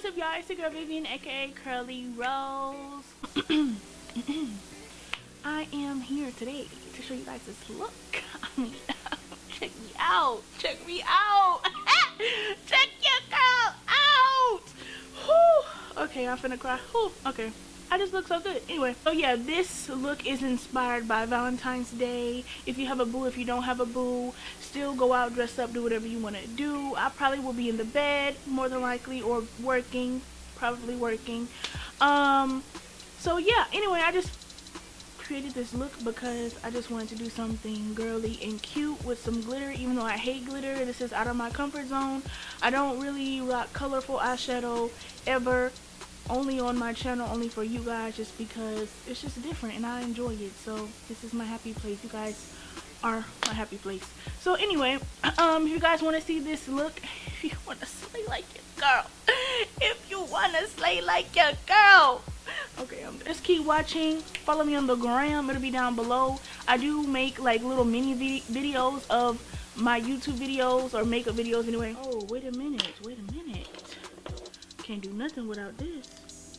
what's up, y'all? It's your girl Vivian, aka Curly Rose. I am here today to show you guys this look. I mean, check me out. Check me out. Check your girl out. Whew. Okay, I'm finna cry. Whew. Okay. I just look so good. Anyway, so yeah, this look is inspired by Valentine's Day. If you have a boo, if you don't have a boo, still go out, dress up, do whatever you want to do. I probably will be in the bed, more than likely, or working, probably working. So yeah, anyway, I just created this look because I just wanted to do something girly and cute with some glitter. Even though I hate glitter, this is out of my comfort zone. I don't really rock colorful eyeshadow ever. Only on my channel, only for you guys, just because it's just different and I enjoy it. So this is my happy place. You guys are my happy place. So anyway, if you guys want to see this look, if you want to slay like your girl, if you want to slay like your girl, okay, just keep watching. Follow me on the gram, it'll be down below. I do make like little mini videos of my YouTube videos or makeup videos anyway. Oh, wait a minute. Can't do nothing without this.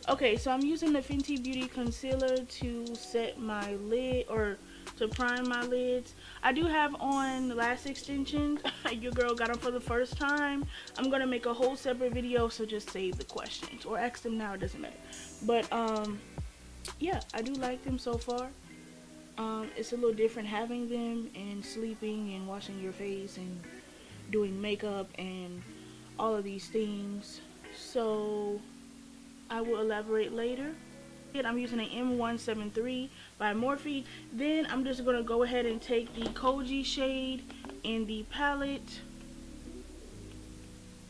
Okay, so I'm using the Fenty Beauty Concealer to set my lid, or to prime my lids. I do have on lash extensions. Your girl got them for the first time. I'm gonna make a whole separate video, so just save the questions or ask them now, it doesn't matter. But yeah, I do like them so far. It's a little different having them and sleeping and washing your face and doing makeup and all of these things. So I will elaborate later. I'm using an M173 by Morphe. Then I'm just going to go ahead and take the Koji shade in the palette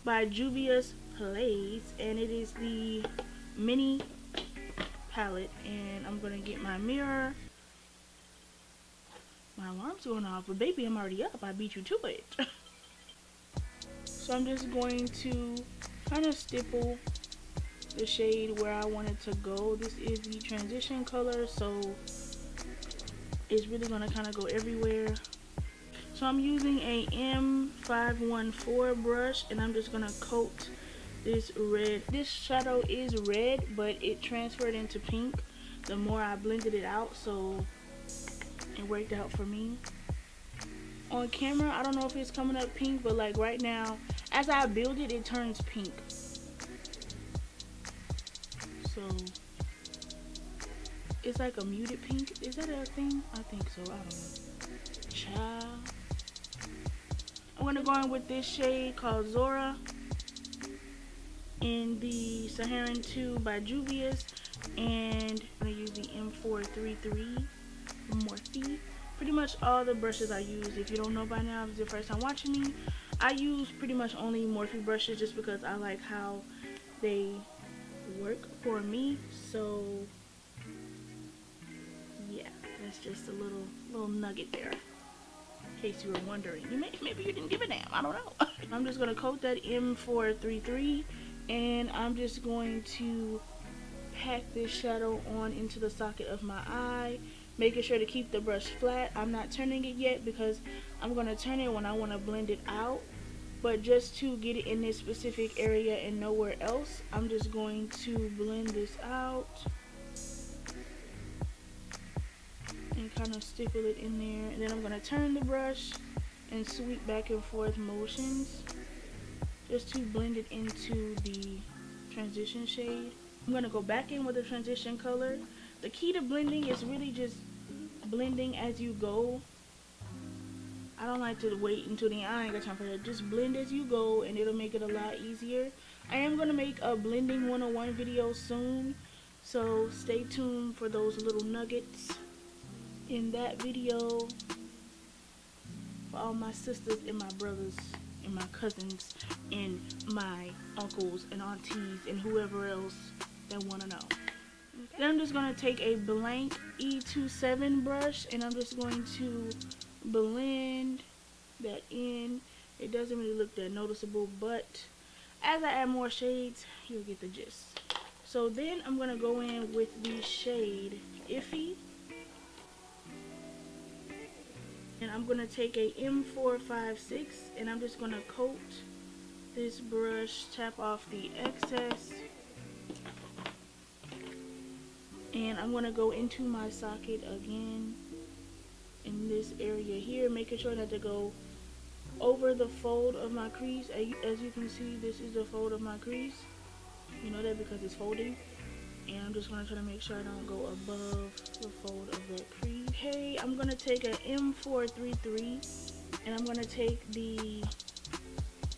by Juvia's Place, and it is the mini palette. And I'm going to get my mirror. My alarm's going off, but baby, I'm already up. I beat you to it. So I'm just going to kind of stipple the shade where I want it to go. This is the transition color, so it's really going to kind of go everywhere. So I'm using a M514 brush, and I'm just going to coat this red. This shadow is red, but it transferred into pink the more I blended it out, so it worked out for me. On camera, I don't know if it's coming up pink, but like right now, as I build it, it turns pink. So it's like a muted pink. Is that a thing? I think so. I don't know. Child. I'm gonna go in with this shade called Zora in the Saharan 2 by Juvia's, and I'm gonna use the M433 Morphe. Pretty much all the brushes I use, if you don't know by now, if it's your first time watching me, I use pretty much only Morphe brushes just because I like how they work for me. So yeah, that's just a little nugget there, in case you were wondering. Maybe you didn't give a damn, I don't know. I'm just gonna coat that M433, and I'm just going to pack this shadow on into the socket of my eye, making sure to keep the brush flat. I'm not turning it yet because I'm going to turn it when I want to blend it out, but just to get it in this specific area and nowhere else, I'm just going to blend this out and kind of stipple it in there, and then I'm going to turn the brush and sweep back and forth motions just to blend it into the transition shade. I'm going to go back in with the transition color. The key to blending is really just blending as you go. I don't like to wait until the eye, I ain't got time for that. Just blend as you go, and it'll make it a lot easier. I am going to make a blending 101 video soon, so stay tuned for those little nuggets in that video. For all my sisters and my brothers and my cousins and my uncles and aunties and whoever else that want to know. Then I'm just going to take a blank E27 brush, and I'm just going to blend that in. It doesn't really look that noticeable, but as I add more shades, you'll get the gist. So then I'm going to go in with the shade Iffy, and I'm going to take a M456, and I'm just going to coat this brush, tap off the excess, and I'm going to go into my socket again in this area here, making sure not to go over the fold of my crease. As you can see, this is the fold of my crease. You know that because it's folding. And I'm just going to try to make sure I don't go above the fold of that crease. Okay, I'm going to take a M433 and I'm going to take the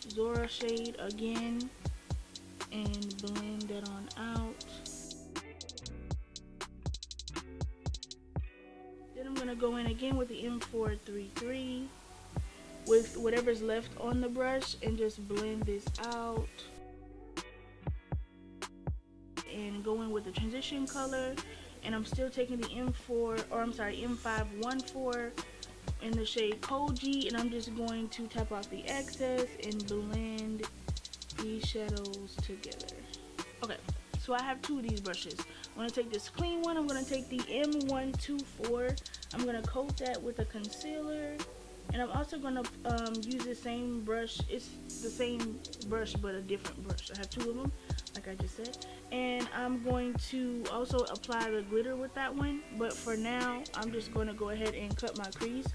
Zora shade again and blend that on out. Then I'm going to go in again with the M433 with whatever's left on the brush and just blend this out. And go in with the transition color, and I'm still taking the M514 in the shade Koji, and I'm just going to tap off the excess and blend these shadows together. Okay, so I have two of these brushes. I'm going to take this clean one. I'm going to take the M124. I'm going to coat that with a concealer, and I'm also going to use the same brush. It's the same brush but a different brush. I have two of them, like I just said, and I'm going to also apply the glitter with that one, but for now I'm just going to go ahead and cut my crease.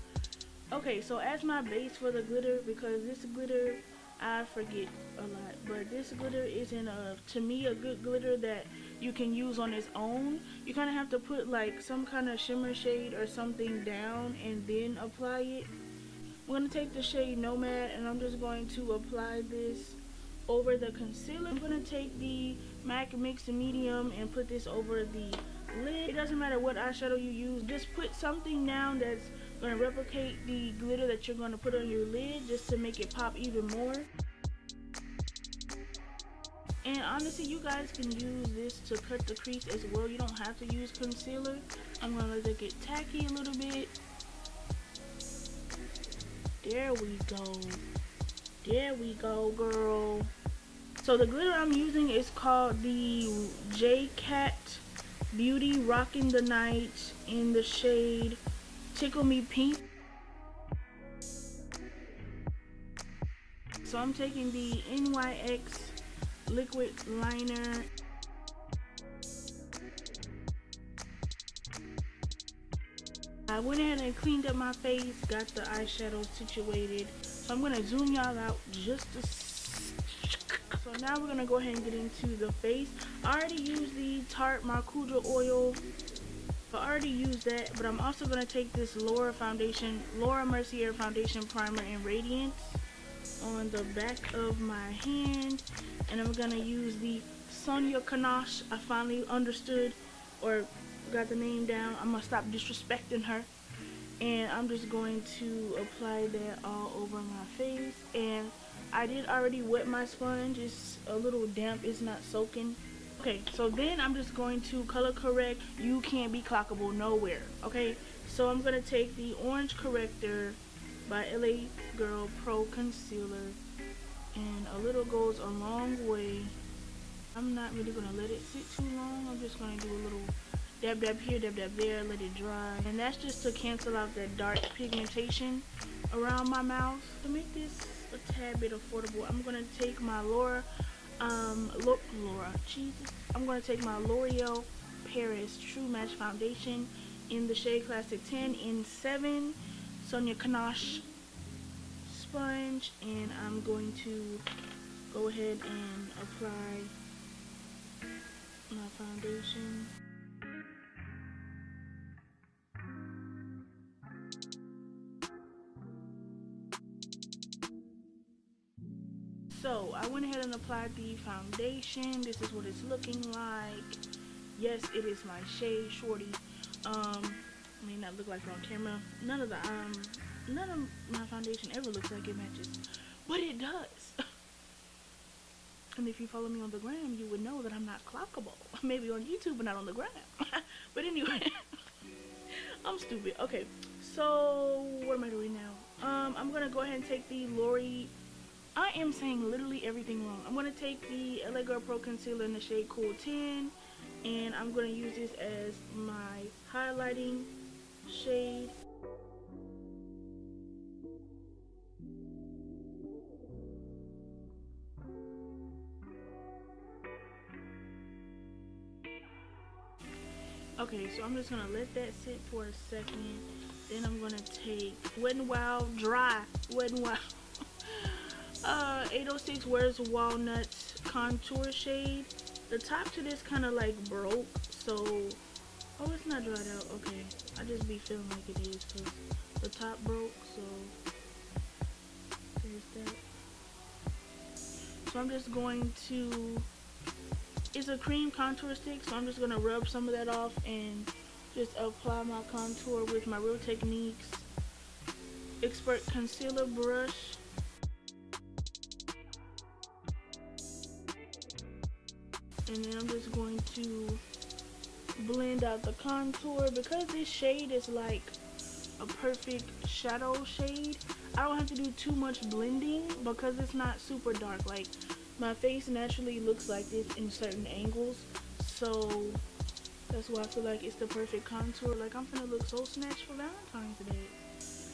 Okay, so as my base for the glitter, because this glitter I forget a lot, but this glitter isn't to me a good glitter that you can use on its own. You kind of have to put like some kind of shimmer shade or something down and then apply it. I'm going to take the shade Nomad and I'm just going to apply this over the concealer. I'm going to take the MAC Mix Medium and put this over the lid. It doesn't matter what eyeshadow you use, just put something down that's going to replicate the glitter that you're going to put on your lid, just to make it pop even more. And honestly, you guys can use this to cut the crease as well. You don't have to use concealer. I'm going to let it get tacky a little bit. There we go. There we go, girl. So the glitter I'm using is called the J Cat Beauty Rockin' the Night in the shade Tickle Me Pink. So I'm taking the NYX liquid liner. I went ahead and cleaned up my face, got the eyeshadow situated. So I'm going to zoom y'all out just a So now we're going to go ahead and get into the face. I already used the Tarte Maracujá oil. I already used that, but I'm also going to take this Laura Mercier foundation primer in Radiance on the back of my hand. And I'm going to use the Sonia Kanache. I finally understood or got the name down. I'm going to stop disrespecting her. And I'm just going to apply that all over my face. And I did already wet my sponge. It's a little damp. It's not soaking. Okay, so then I'm just going to color correct. You can't be clockable nowhere. Okay, so I'm going to take the Orange Corrector by LA Girl Pro Concealer. And a little goes a long way. I'm not really going to let it sit too long. I'm just going to do a little dab dab here, dab dab there, let it dry. And that's just to cancel out that dark pigmentation around my mouth. To make this a tad bit affordable, I'm going to take my I'm going to take my L'Oreal Paris True Match Foundation in the shade Classic 10 in 7 Sonia Kanache sponge, and I'm going to go ahead and apply my foundation. So I went ahead and applied the foundation. This is what it's looking like. Yes, it is my shade, shorty. May not look like it on camera. None of my foundation ever looks like it matches, but it does. And if you follow me on the gram, you would know that I'm not clockable. Maybe on YouTube, but not on the gram. But anyway, I'm stupid. Okay, so what am I doing now? I'm gonna go ahead and take the L'Oreal. I am saying literally everything wrong. I'm going to take the LA Girl Pro Concealer in the shade Cool 10. And I'm going to use this as my highlighting shade. Okay, so I'm just gonna let that sit for a second. Then I'm gonna take Wet n Wild Dry Wet n Wild 806 Wears Walnut contour shade. The top to this kind of like broke, so oh, it's not dried out. Okay, I just be feeling like it is because the top broke, so there's that. So I'm just going to, it's a cream contour stick, so I'm just gonna rub some of that off and just apply my contour with my Real Techniques Expert Concealer brush. And then I'm just going to blend out the contour. Because this shade is like a perfect shadow shade, I don't have to do too much blending because it's not super dark. Like, my face naturally looks like this in certain angles, so that's why I feel like it's the perfect contour. Like, I'm gonna look so snatched for Valentine's Day,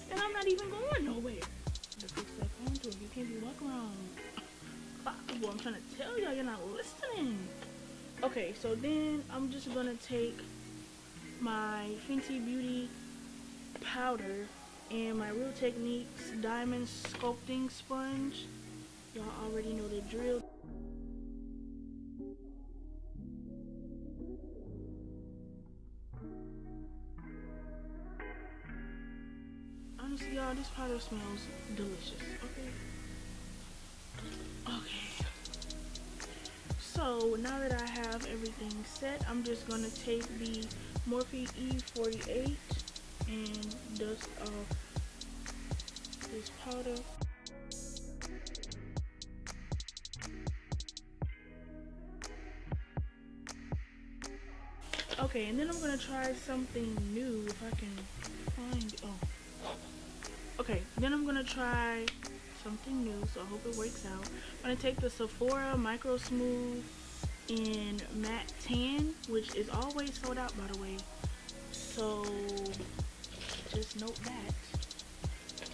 and I'm not even going nowhere to fix that contour. You can't be walking around. Well, I'm trying to tell y'all, you're not listening. Okay, so then I'm just gonna take my Fenty Beauty powder and my Real Techniques Diamond Sculpting Sponge. Y'all already know the drill. Honestly, y'all, this powder smells delicious. Okay. So now that I have everything set, I'm just gonna take the Morphe E48 and dust off this powder. Okay, and then I'm gonna try something new if I can find, okay, then I'm gonna try something new, so I hope it works out. I'm gonna take the Sephora Microsmooth in Matte Tan, which is always sold out, by the way, so just note that.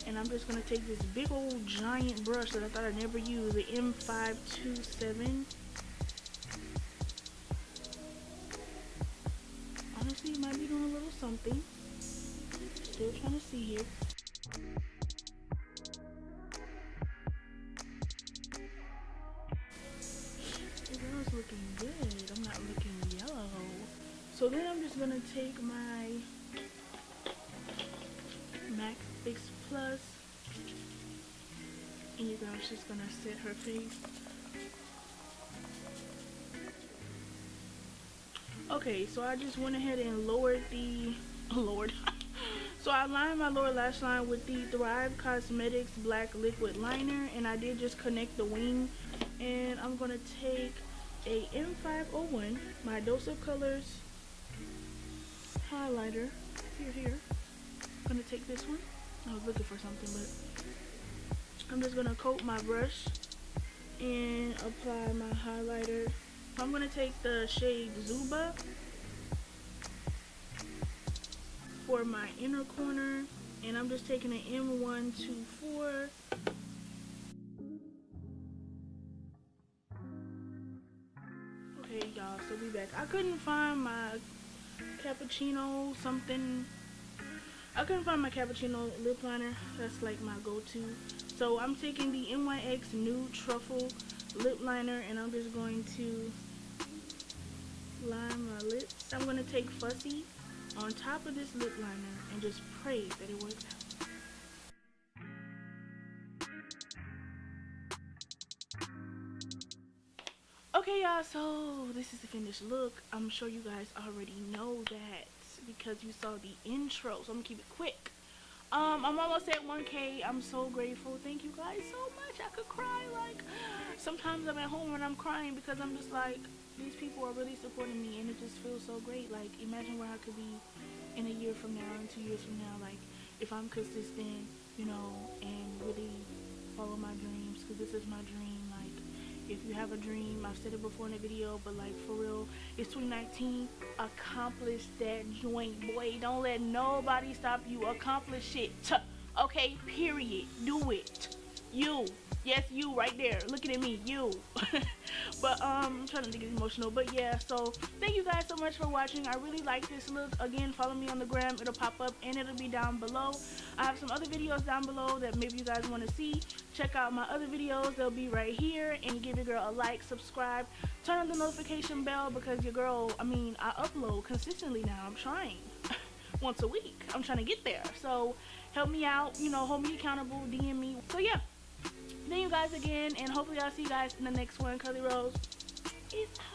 And I'm just gonna take this big old giant brush that I thought I'd never use, the M527. Honestly, it might be doing a little something. Still trying to see here. It's looking good. I'm not looking yellow. So then I'm just gonna take my MAC Fix Plus, and you guys just gonna set her face. Okay, so I just went ahead and lowered the so I lined my lower lash line with the Thrivecausemetics black liquid liner, and I did just connect the wing. And I'm gonna take a M501, my Dose of Colors highlighter. Here. I'm gonna take this one. I was looking for something, but I'm just gonna coat my brush and apply my highlighter. I'm gonna take the shade Zuba for my inner corner, and I'm just taking an M124. Okay, y'all, so we back. I couldn't find my cappuccino something. I couldn't find my cappuccino lip liner. That's like my go-to. So I'm taking the NYX Nude Truffle lip liner, and I'm just going to line my lips. I'm going to take Fussy on top of this lip liner and just pray that it works out. Okay, y'all, so this is the finished look. I'm sure you guys already know that because you saw the intro, so I'm gonna keep it quick. I'm almost at 1K. I'm so grateful. Thank you guys so much. I could cry. Like, sometimes I'm at home and I'm crying because I'm just like, these people are really supporting me, and it just feels so great. Like, imagine where I could be in a year from now, and 2 years from now, like, if I'm consistent, you know, and really follow my dreams, because this is my dream. Like, if you have a dream, I've said it before in a video, but like, for real, it's 2019. Accomplish that joint, boy. Don't let nobody stop you. Accomplish it. Okay, period. Do it. You. Yes, you right there. Looking at me. You. But I'm trying to get emotional. But yeah, so thank you guys so much for watching. I really like this look. Again, follow me on the gram. It'll pop up and it'll be down below. I have some other videos down below that maybe you guys want to see. Check out my other videos. They'll be right here. And give your girl a like, subscribe, turn on the notification bell, because your girl, I upload consistently now. I'm trying once a week. I'm trying to get there. So help me out, you know, hold me accountable, DM me. So yeah, thank you guys again, and hopefully I'll see you guys in the next one. Curly Rose is out.